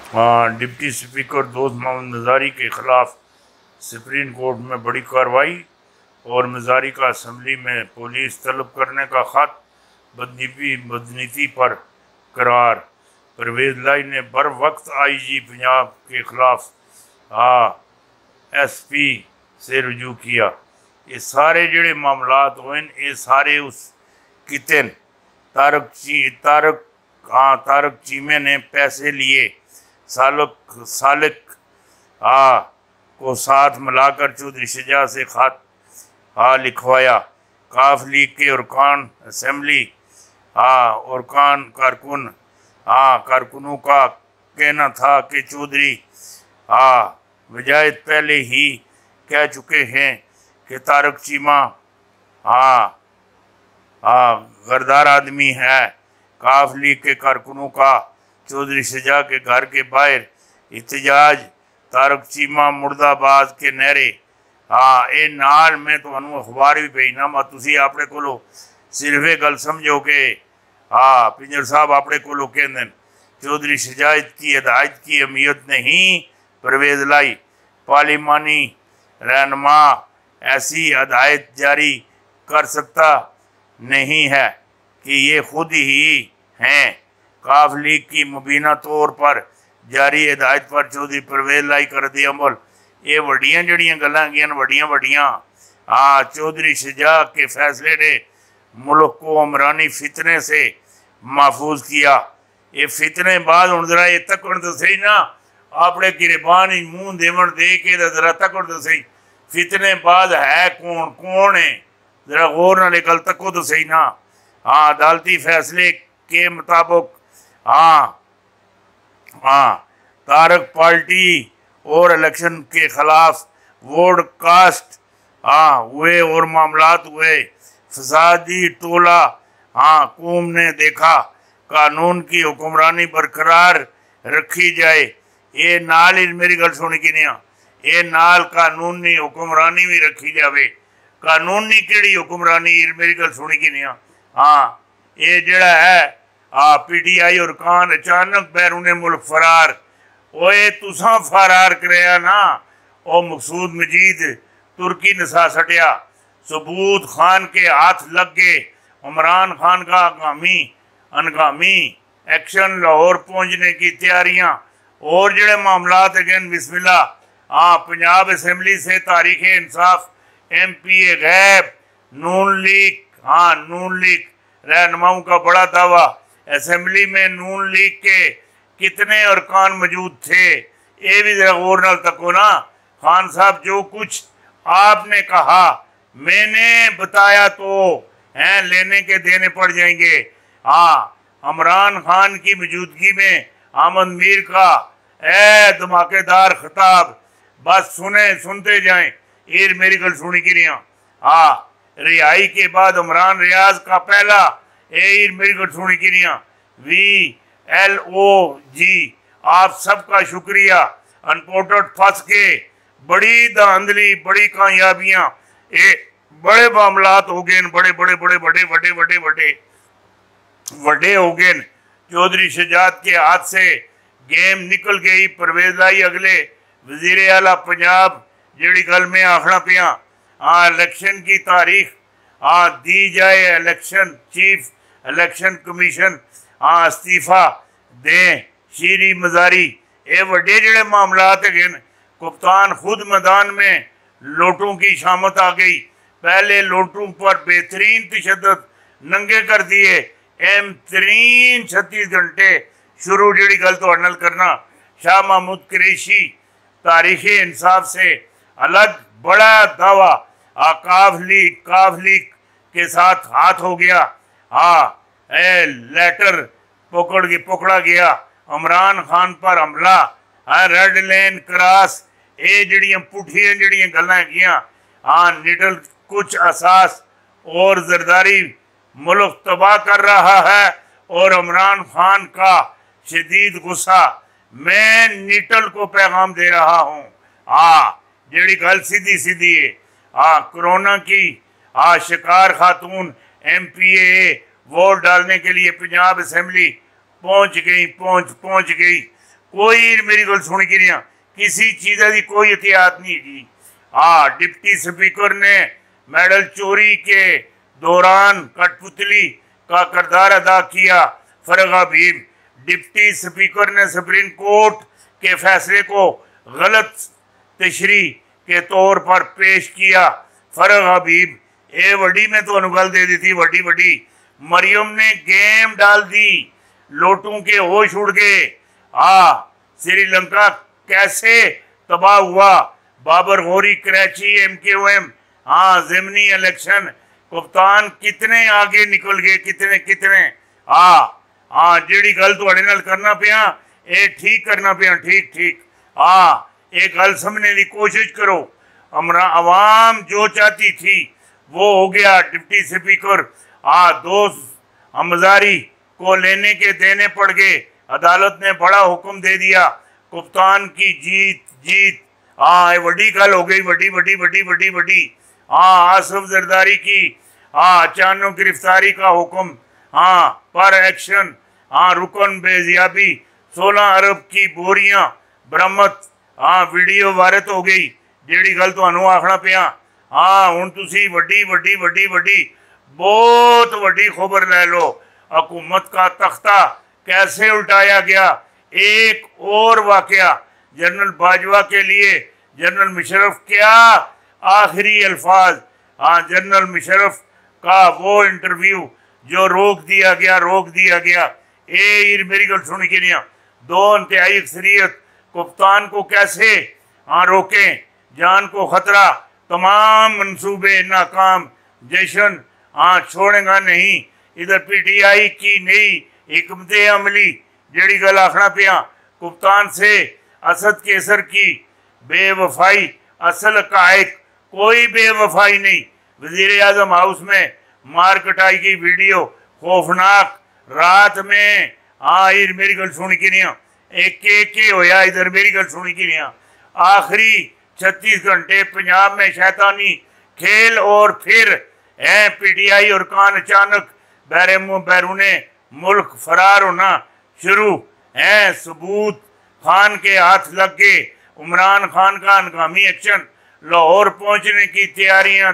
Deputy speaker दोस्त मोहम्मद मज़ारी के खिलाफ सुप्रीम कोर्ट में बड़ी कार्रवाई और मज़ारी का असम्बली में पुलिस तलब करने का खत बदनीति पर करार। परवेज लाई ने बर वक्त IG पंजाब के खिलाफ SP से रुजू किया। ये सारे जड़े मामलात हुए ये सारे उस कितन तारक चीमे ने पैसे लिए सालिक को साथ मिलाकर चौधरी शुजा से खत लिखवाया। काफ लीग के अरकान असम्बली अरकान कारकुनों का कहना था कि चौधरी वजायत पहले ही कह चुके हैं कि तारक चीमा गरदार आदमी है। काफ लीग के कारकुनों का चौधरी शुजा के घर के बाहर इhtजाज, तारक चीमा मुर्दाबाद के नारे। ये नाल मैं तो अखबार भी भेजना वा, तुसी अपने कोलों सिर्फ ये गल समझो कि पिंजर साहब अपने कोलों कहते चौधरी शुजा की हिदायत की अहमियत नहीं। परवेज लाई पार्लिमानी रहनुमा ऐसी हिदायत जारी कर सकता नहीं है कि ये खुद ही हैं। काफ लीग की मुबीना तौर पर जारी हिदायत पर चौधरी परवेज लाई कर दी अमल। ये वड्डियां जड़ियां गल्लां गईयां वड्डियां चौधरी शुजा के फैसले ने मुल्क को उमरानी फितने से महफूज किया। ये फितने बाद हूँ जरा ये तकड़ तो सही ना अपने गिरबान मुँह देवन दे के जरा तकड़ तो सही फितने बाद है कौन है जरा गौर नाल गल तको तो सही ना। अदालती फैसले के मुताबिक तारक पार्टी और इलेक्शन के खिलाफ वोट कास्ट हुए और मामलात हुए। फसादी टोला कौम ने देखा कानून की हुक्मरानी बरकरार रखी जाए। ये नाल ही मेरी गल सुन की नहीं ये नाल कानूनी हुक्मरानी भी रखी जाए। कानूनी केड़ी हुक्मरानी मेरी गल सुनी की नहीं ये जड़ा है PTI और कान अचानक बैरून मुल्क फरार ओए तुसा फरार कराया ना ओ मकसूद मजीद तुर्की नसा सटिया। सबूत खान के हाथ लग गए। इमरान खान का अनगामी एक्शन लाहौर पहुंचने की तैयारियां और जड़े मामलात अगेन बिस्मिल्लाह। पंजाब असम्बली से तारीख इंसाफ MPA गैब नून लीग रहनुमाओं का बड़ा दावा। असम्बली में नून लीग के कितने अरकान मौजूद थे ये भी जरा गौर नाल तको ना। खान साहब जो कुछ आपने कहा मैंने बताया तो हैं लेने के देने पड़ जाएंगे। इमरान खान की मौजूदगी में अहमद मीर का धमाकेदार खिताब बस सुनते जाएं। ये मेरी गल सुनी की नहीं रिहाई के बाद इमरान रियाज का पहला मेरी गल सुनी की नहीं VLOG आप सबका शुक्रिया। अनपोर्टेड फंस के बड़ी धांधली बड़ी कामयाबियां बड़े मामलात हो गए बड़े हो गए। चौधरी शुजात के हाथ से गेम निकल गई। परवेज लाई अगले वजीर आला पंजाब जड़ी गल में आखना पिया इलेक्शन की तारीख दी जाए। चीफ इलेक्शन कमीशन इस्तीफा दें शीरी मज़ारी। ये वड्डे जड़े मामलात है। कप्तान खुद मैदान में लोटों की शामत आ गई। पहले लोटों पर बेहतरीन तशद्दुद नंगे कर दिए। तरीन 36 घंटे शुरू जड़ी गल तो हनल करना। शाह महमूद कुरैशी तारीखी इंसाफ से अलग बड़ा दावा काफ लीग के साथ हाथ हो गया। लेटर पकड़ा गया। इमरान खान पर हमला रेड लेन क्रॉस ये जड़ियां पुठियां जड़ियां गल्लां हैगियां निडल कुछ असास और जरदारी मुल्क तबाह कर रहा है और इमरान खान का शदीद गुस्सा। मैं निटल को पैगाम दे रहा हूँ जड़ी गल सीधी है। कोरोना की शिकार खातून MPA वोट डालने के लिए पंजाब असम्बली पहुँच गई। कोई मेरी गल सुन के नहीं, किसी चीज़ की कोई एहतियात नहीं जी। हाँ, डिप्टी स्पीकर ने मेडल चोरी के दौरान कठपुतली का किरदार अदा किया। फरग हबीब, डिप्टी स्पीकर ने सुप्रीम कोर्ट के फैसले को गलत तशरी के तौर पर पेश किया। फरग हबीब, ए वडी में तो अनुगल दे दी थी, वडी वडी मरियम ने गेम डाल दी, लोटों के होश उड़ गए। श्रीलंका कैसे तबाह हुआ। बाबर गौरी, कराची, MKOM। ज़िमनी इलेक्शन, कप्तान कितने आगे निकल गए, कितने कितने। जी गल थोड़े नाल करना पिया, ये ठीक करना पिया, ठीक ठीक। एक गल समझने की कोशिश करो, अवाम जो चाहती थी वो हो गया। डिप्टी स्पीकर दोस्त हमजारी को लेने के देने पड़ गए। अदालत ने बड़ा हुक्म दे दिया, कप्तान की जीत जीत। वडी गल हो गई, वडी वडी वडी वडी वडी। आसिफ जरदारी की अचानक गिरफ्तारी का हुक्म, पर एक्शन। रुकन बेजियाबी, 16 अरब की बोरियां बरामद। वीडियो वायरल हो गई, जेड़ी गल तुहानू आखना पिया। हुण तुसी वड्डी वड्डी वड्डी वड्डी बहुत वड्डी खबर ले लो, हुकूमत का तख्ता कैसे उल्टाया गया। एक और वाकया, जनरल बाजवा के लिए जनरल मुशर्रफ क्या आखिरी अल्फाज। जनरल मुशर्रफ का वो इंटरव्यू जो रोक दिया गया। मेरी गल सुन के नहीं, 2/3 अक्सरियत, कप्तान को कैसे रोकें, जान को खतरा, तमाम मंसूबे नाकाम, जश्न छोड़ेगा नहीं। इधर PTI की नई हिकमत अमली, जड़ी गल आखना पिया, कप्तान से असद केसर की बेवफाई, असल कायक कोई बेवफाई नहीं। वजीर आजम हाउस में मार कटाई की वीडियो खौफनाक। रात में मेरी गल सुन के नहीं, एक होया। इधर मेरी गल सुन के नहीं, आखिरी 36 घंटे पंजाब में शैतानी खेल। और फिर PTI और कान अचानक बैरूने मुल्क फरार होना शुरू है। सबूत खान के हाथ लग गए। इमरान खान का हंगामी एक्शन, लाहौर पहुंचने की तैयारियां।